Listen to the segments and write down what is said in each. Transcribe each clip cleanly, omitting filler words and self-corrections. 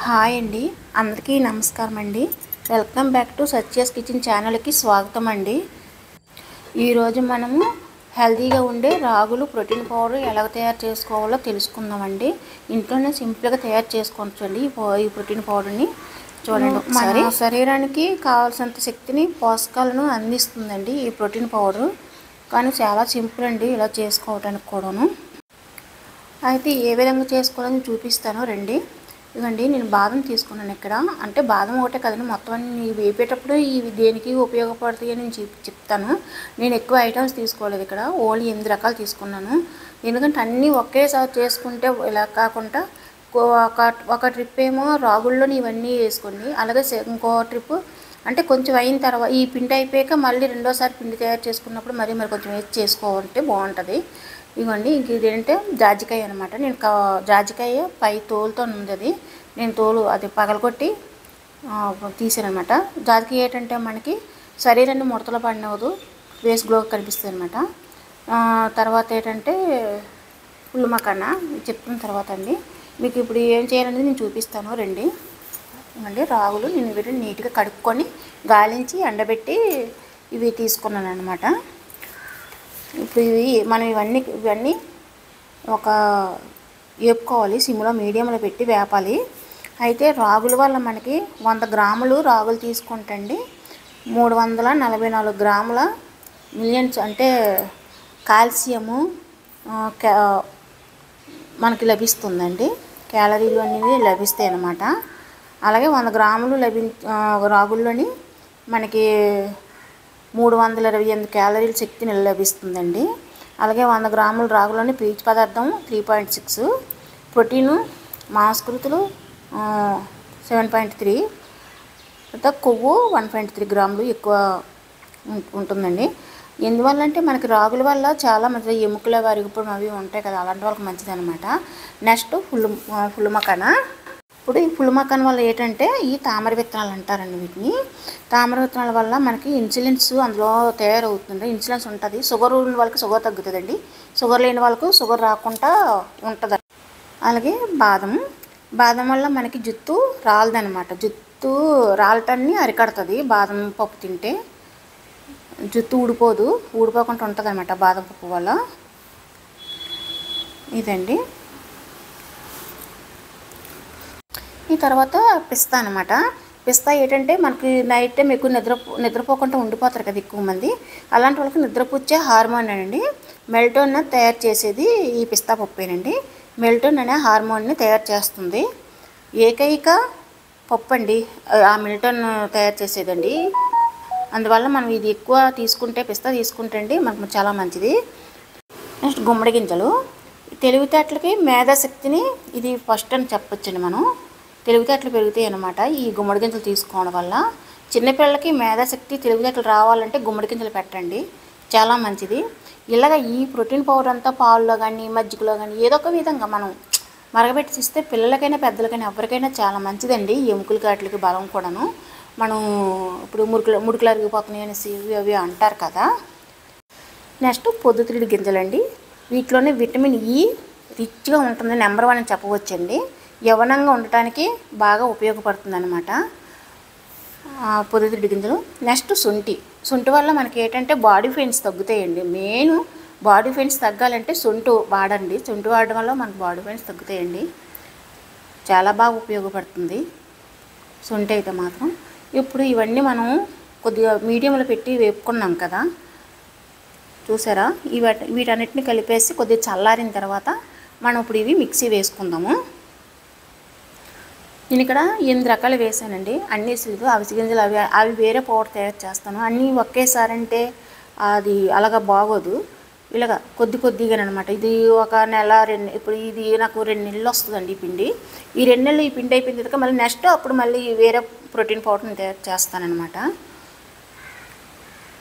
Hi అండి, అందరికీ నమస్కారం అండి. Welcome back to Satya's kitchen ఛానల్కి స్వాగతం అండి. ఈరోజు మనము హెల్తీగా ఉండే రాగులు ప్రోటీన్ పౌడర్ ఎలా తయారు చేసుకోవాలో తెలుసుకుందామండి. ఇంట్లోనే సింపుల్గా తయారు చేసుకోవచ్చండి ఈ ప్రోటీన్ పౌడర్ని. చూడండి, మన శరీరానికి కావాల్సినంత శక్తిని, పోషకాలను అందిస్తుందండి ఈ ప్రోటీన్ పౌడర్. కానీ చాలా సింపుల్ అండి ఇలా చేసుకోవడానికి కూడాను. అయితే ఏ విధంగా చేసుకోవాలని చూపిస్తాను రండి. ఇవ్వండి, నేను బాదం తీసుకున్నాను ఇక్కడ. అంటే బాదం ఒకటే కదండి, మొత్తం అన్ని వేపేటప్పుడు ఇవి దేనికి ఉపయోగపడతాయి అని చెప్తాను. నేను ఎక్కువ ఐటమ్స్ తీసుకోలేదు ఇక్కడ, ఓన్లీ 8 రకాలు తీసుకున్నాను. ఎందుకంటే అన్నీ ఒకేసారి చేసుకుంటే ఇలా కాకుండా ఒక ట్రిప్ ఏమో రాగుల్లోని ఇవన్నీ వేసుకోండి, అలాగే ఇంకో ట్రిప్ అంటే కొంచెం అయిన తర్వాత ఈ పిండి అయిపోయాక మళ్ళీ రెండోసారి పిండి తయారు చేసుకున్నప్పుడు మరి కొంచెం వేసి చేసుకోవాలంటే బాగుంటుంది. ఇవ్వండి, ఇంక ఇదేంటే జాజికాయ అనమాట. నేను జాజికాయ పై తోలుతో ఉంది, అది నేను తోలు అది పగలగొట్టి తీసాను అనమాట. జాజికాయ ఏంటంటే మనకి శరీరాన్ని ముడతలు పడినవదు, ఫేస్ గ్లో కనిపిస్తుంది అనమాట. తర్వాత ఏంటంటే పుల్ల మకాన చెప్తున్న తర్వాత అండి మీకు ఇప్పుడు ఏం చేయాలనేది నేను చూపిస్తాను రండి. ఇవ్వండి, రాగులు నేను వీటిని నీట్గా కడుక్కొని గాలించి ఎండబెట్టి ఇవి తీసుకున్నాను అనమాట. ఇప్పుడు మనం ఇవన్నీ ఒక వేపుకోవాలి, సిమ్లో మీడియంలో పెట్టి వేపాలి. అయితే రాగుల వల్ల మనకి 100 గ్రాములు రాగులు తీసుకుంటండి 344 గ్రాముల మిలియన్స్ అంటే కాల్షియము మనకి లభిస్తుందండి. క్యాలరీలు అనేవి లభిస్తాయి అన్నమాట. అలాగే 100 గ్రాములు రాగుల్లోని మనకి 328 క్యాలరీల శక్తిని లభిస్తుందండి. అలాగే 100 గ్రాముల రాగులోని పీచు పదార్థం 3.6, ప్రోటీను మాంసకృతులు 7.3, కొవ్వు 1.3 గ్రాములు ఎక్కువ ఉంటుందండి. ఎందువల్ల అంటే మనకి రాగుల వల్ల చాలా మంచి ఎముకల వారిగిపోవడం అవి ఉంటాయి కదా, అలాంటి వాళ్ళకి మంచిది అనమాట. Next full makhana. ఇప్పుడు ఈ ఫుల్ మకాన్ వల్ల ఏంటంటే ఈ తామర విత్తనాలు అంటారండి వీటిని. తామర విత్తనాల వల్ల మనకి ఇన్సులిన్స్ అందులో తయారవుతుంది. ఇన్సులిన్స్ ఉంటుంది. షుగర్ ఉన్న వాళ్ళకి షుగర్ తగ్గుతుందండి, షుగర్ లేని వాళ్ళకు షుగర్ రాకుండా ఉంటుంది. అలాగే బాదం వల్ల మనకి జుట్టు రాలదనమాట. జుట్టు రాలటాన్ని అరికడుతుంది బాదం పప్పు తింటే. జుట్టు ఊడిపోకుండా ఉంటుంది అనమాట బాదం పప్పు వల్ల. ఇదండి. ఈ తర్వాత పిస్తా అనమాట. పిస్తా ఏంటంటే మనకి నైట్ టైం ఎక్కువ నిద్రపోకుండా ఉండిపోతారు కదా ఎక్కువ మంది, అలాంటి వాళ్ళకి నిద్రపుచ్చే హార్మోన్ అండి. మెల్టోన్ తయారు చేసేది ఈ పిస్తా పప్పేనండి. మెల్టోన్ అనే హార్మోన్ని తయారు చేస్తుంది. ఏకైక పప్పు అండి ఆ మెల్టోన్ తయారు చేసేదండి. అందువల్ల మనం ఇది ఎక్కువ తీసుకుంటే, పిస్తా తీసుకుంటే అండి మనకు చాలా మంచిది. నెక్స్ట్ గుమ్మడి గింజలు. తెలివితేటలకి మేధాశక్తిని ఇది ఫస్ట్ అని చెప్పొచ్చండి. మనం తెలివితేటలు పెరుగుతాయి అన్నమాట ఈ గుమ్మడి గింజలు తీసుకోవడం వల్ల. చిన్నపిల్లలకి మేధాశక్తి తెలివితేటలు రావాలంటే గుమ్మడి గింజలు పెట్టండి, చాలా మంచిది. ఇలాగ ఈ ప్రోటీన్ పౌడర్ అంతా పాలలో కానీ మజ్జిగలో కానీ ఏదో ఒక విధంగా మనం మరగబెట్టి ఇస్తే పిల్లలకైనా పెద్దలకైనా ఎవరికైనా చాలా మంచిదండి. ఎముకలకి వాటికి బలం కూడాను. మనం ఇప్పుడు ముడుకులు అరిగిపోతున్నాయి అనేసి అవి అంటారు కదా. నెక్స్ట్ పొద్దుతిరుగుడు గింజలండి. వీటిలోనే విటమిన్ ఈ రిచ్గా ఉంటుంది, నెంబర్ 1 అని చెప్పవచ్చండి. యవ్వనంగా ఉండటానికి బాగా ఉపయోగపడుతుంది అనమాట పొద్దుతిరుగుడు గింజలు. నెక్స్ట్ శొంఠి వల్ల మనకి ఏంటంటే బాడీ పెయిన్స్ తగ్గుతాయండి. మెయిన్ బాడీ పెయిన్స్ తగ్గాలంటే శొంఠి వాడండి. శొంఠి వాడడం వల్ల మనకు బాడీ పెయిన్స్ తగ్గుతాయండి, చాలా బాగా ఉపయోగపడుతుంది శొంఠి అయితే మాత్రం. ఇప్పుడు ఇవన్నీ మనం కొద్దిగా మీడియంలో పెట్టి వేపుకున్నాం కదా, చూసారా. వీటన్నిటిని కలిపేసి కొద్దిగా చల్లారిన తర్వాత మనం ఇప్పుడు ఇవి మిక్సీ వేసుకుందాము. నేను ఇక్కడ 8 రకాలు వేసానండి. అన్ని అవిసె గింజలు అవి వేరే పౌడర్ తయారు చేస్తాను. అన్నీ ఒకేసారి అంటే అది అలాగా బాగోదు. ఇలాగ కొద్దిగానమాట. ఇది ఒక నెల ఇప్పుడు ఇది నాకు 2 నెలలు వస్తుందండి ఈ పిండి. ఈ 2 నెలలు ఈ పిండి అయిపోయిన తర్వాత మళ్ళీ నెక్స్ట్ అప్పుడు మళ్ళీ వేరే ప్రోటీన్ పౌడర్ని తయారు చేస్తానన్నమాట.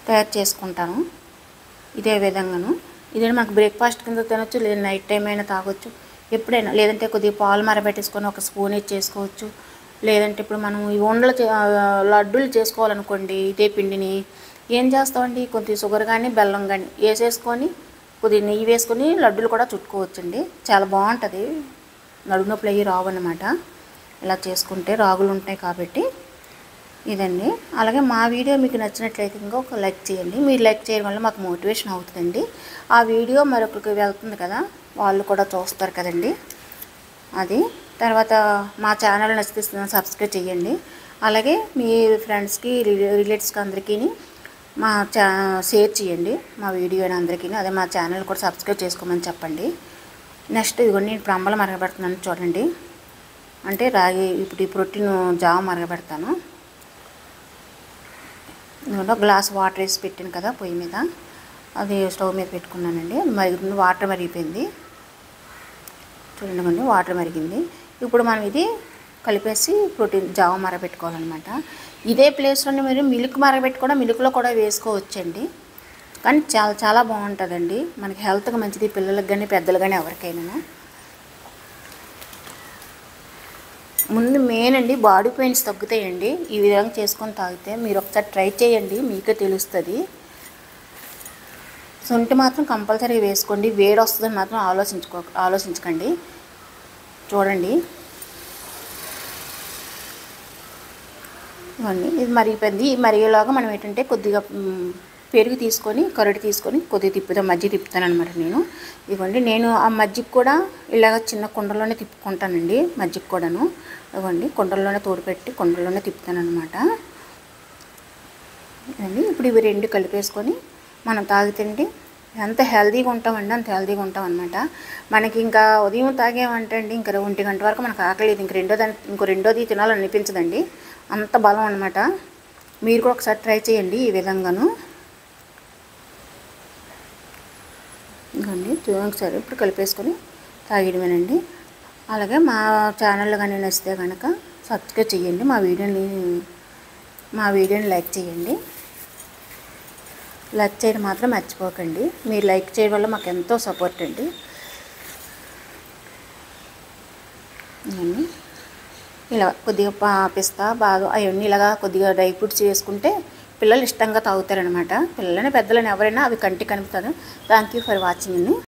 తయారు చేసుకుంటాను ఇదే విధంగాను. ఇదే మనకు బ్రేక్ఫాస్ట్ కింద తినొచ్చు, లేదా నైట్ టైం అయినా తాగొచ్చు ఎప్పుడైనా. లేదంటే కొద్దిగా పాలు మరబెట్టేసుకొని ఒక స్పూన్ వేసి చేసుకోవచ్చు. లేదంటే ఇప్పుడు మనం ఈ లడ్డూలు చేసుకోవాలనుకోండి, ఇదే పిండిని ఏం చేస్తామండి, కొద్దిగా షుగర్ కానీ బెల్లం కానీ వేసేసుకొని కొద్దిగా నెయ్యి వేసుకొని లడ్డూలు కూడా చుట్టుకోవచ్చండి. చాలా బాగుంటుంది, నడుము నొప్పులు అయ్యి రావు అన్నమాట. ఇలా చేసుకుంటే రాగులు ఉంటాయి కాబట్టి ఇదండి. అలాగే మా వీడియో మీకు నచ్చినట్లయితే ఇంకా ఒక లైక్ చేయండి. మీరు లైక్ చేయడం వల్ల మాకు మోటివేషన్ అవుతుందండి. ఆ వీడియో మరొకరికి వెళ్తుంది కదా, వాళ్ళు కూడా చూస్తారు కదండి. అది తర్వాత మా ఛానల్ నచ్చితే సబ్స్క్రైబ్ చేయండి. అలాగే మీ ఫ్రెండ్స్కి రిలేటివ్స్కి అందరికీ మా షేర్ చేయండి మా వీడియోని అందరికీ. అదే మా ఛానల్ కూడా సబ్స్క్రైబ్ చేసుకోమని చెప్పండి. నెక్స్ట్ ఇదిగోండి నేను ఇప్పుడు అంబలు మరగబెడుతున్నాను చూడండి. అంటే రాగి ఇప్పుడు ఈ ప్రోటీన్ జావ మరగబెడతాను. ఇదిగోండి గ్లాస్ వాటర్ వేసి పెట్టాను కదా పొయ్యి మీద, అది స్టవ్ మీద పెట్టుకున్నానండి. మరుగుతుంది, వాటర్ మరిగిపోయింది చూడండి. వాటర్ మరిగింది. ఇప్పుడు మనం ఇది కలిపేసి ప్రోటీన్ జావ మరగబెట్టుకోవాలన్నమాట. ఇదే ప్లేస్లోనే మీరు మిల్క్ మరగబెట్టుకోవడం మిల్క్లో కూడా వేసుకోవచ్చండి. కానీ చాలా చాలా బాగుంటుందండి, మనకి హెల్త్కి మంచిది, పిల్లలకు కానీ పెద్దలు కానీ ఎవరికైనా. ముందు మెయిన్ అండి బాడీ పెయిన్స్ తగ్గుతాయండి ఈ విధంగా చేసుకొని తాగితే. మీరు ఒకసారి ట్రై చేయండి, మీకే తెలుస్తుంది. శొంఠి మాత్రం కంపల్సరీ వేసుకోండి. వేడి వస్తుందని మాత్రం ఆలోచించకండి. చూడండి ఇవన్నీ ఇది మరిగిపోయింది. ఈ మరిగేలాగా మనం ఏంటంటే కొద్దిగా పెరుగు తీసుకొని కరడు తీసుకొని కొద్దిగా తిప్పుతాను, మజ్జిగ తిప్పుతాను అనమాట నేను. ఇవ్వండి నేను ఆ మజ్జిగ కూడా ఇలాగ చిన్న కుండలోనే తిప్పుకుంటానండి. మజ్జిగ కూడాను ఇవ్వండి కుండలోనే తోడుపెట్టి కుండలోనే తిప్పుతాను అనమాట. ఇవన్నీ ఇప్పుడు ఇవి రెండు కలిపేసుకొని మనం తాగితే ఎంత హెల్తీగా ఉంటామండి, అంత హెల్తీగా ఉంటాం అనమాట. మనకి ఇంకా ఉదయం తాగేమంటే అండి ఇంకా 1 గంట వరకు మనకు ఆకలేదు. ఇంకో రెండోది తినాలని అనిపించదండి, అంత బలం అనమాట. మీరు కూడా ఒకసారి ట్రై చేయండి ఈ విధంగాను. ఇంకండి ఒకసారి ఇప్పుడు కలిపేసుకొని తాగడమేనండి. అలాగే మా ఛానల్లో కానీ నచ్చితే కనుక సబ్స్క్రైబ్ చేయండి. మా వీడియోని లైక్ చేయండి. లైక్ చేయడం మాత్రం మర్చిపోకండి. మీరు లైక్ చేయడం వల్ల మాకు ఎంతో సపోర్ట్ అండి. ఇలా కొద్దిగా పిస్తా బాదం అవన్నీ ఇలాగా కొద్దిగా డ్రై ఫ్రూట్స్ వేసుకుంటే పిల్లలు ఇష్టంగా తాగుతారనమాట. పిల్లలని పెద్దలని ఎవరైనా అవి కంటికి కనుపుతారు. Thank you for watching.